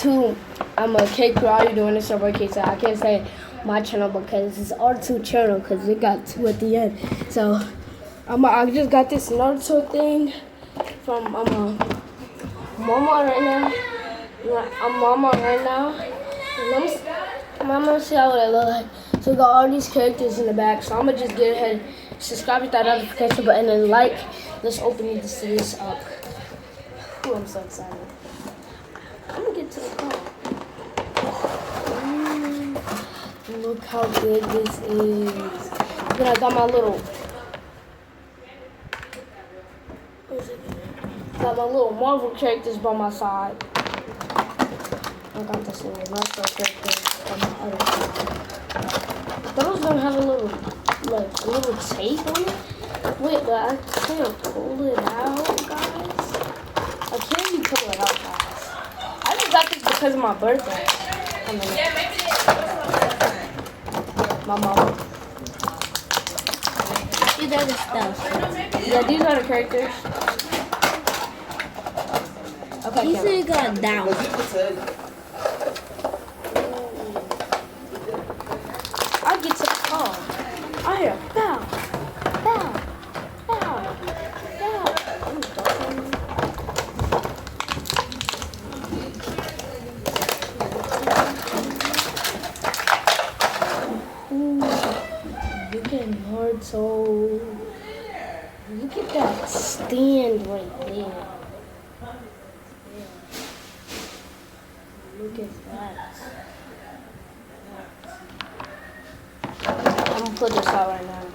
R2. I'm a K Crew. How you doing? It's your boy K. So I can't say my channel because it's R2 channel because it got 2 at the end. So I just got this Naruto thing from Mama right now. I'm Mama right now. And I'm gonna see how it look like. So we got all these characters in the back. So I'm gonna just get ahead, subscribe with that notification button and like. Let's open this up. Ooh, I'm so excited. I'm gonna get to the car. Look how good this is. Then I got my little. Got my little Marvel characters by my side. I got this little Naruto character on my other side. Those don't have a little tape on it. Wait, but I can't pull it out, guys. I can't even pull it out, guys. I just got this because of my birthday. My mom. These are the stuff. Yeah, these are the characters. Okay, These are going down. I get to the car. I hear bow, bow, bow, bow. Look at Naruto. Look at that stand right there. Look at that. I'm gonna put this out right now.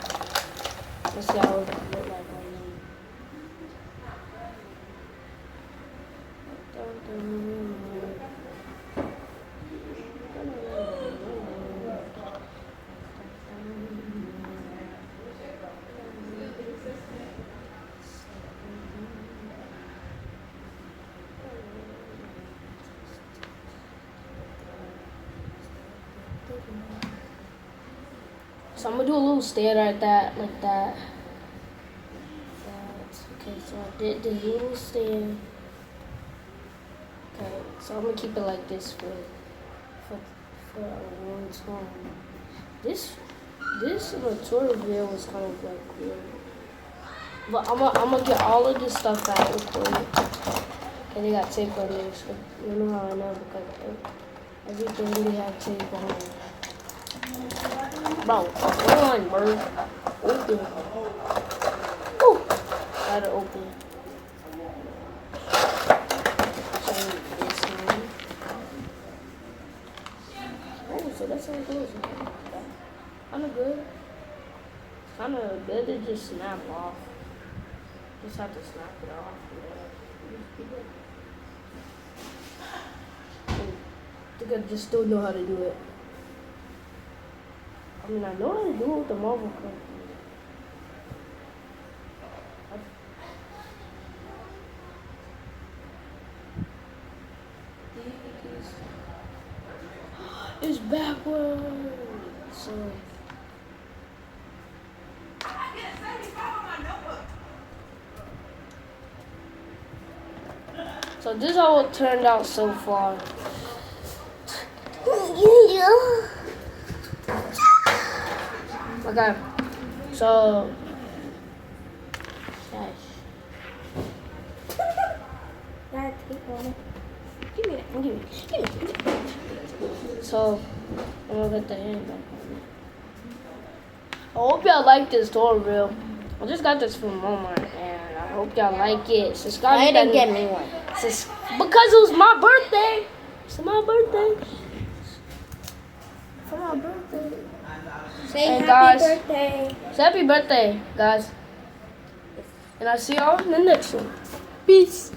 Let's see how it look like right now. So I'm gonna do a little stand like that. Okay, so I did the little stand. Okay, so I'm gonna keep it like this for a long time. This tutorial video was kind of like weird, but I'm gonna get all of this stuff out real quick. And they got tape on there, so you know how I know because everything really have tape on it. Bro, come on, bro. Open. Oh, gotta open. Oh, so that's how it goes. Kinda good. Kinda good to just snap off. Just have to snap it off. I think I just don't know how to do it. I mean, I know how to do it with the Marvel character. It's backwards. So this is how it turned out so far. Okay, so give me that. So I'm gonna get the hand back on it. I hope y'all like this tutorial. I just got this from Walmart and I hope y'all like it. Subscribe. I didn't get me one. Because it was my birthday. It's my birthday. For my birthday. Say and happy birthday. Say happy birthday, guys. And I'll see y'all in the next one. Peace.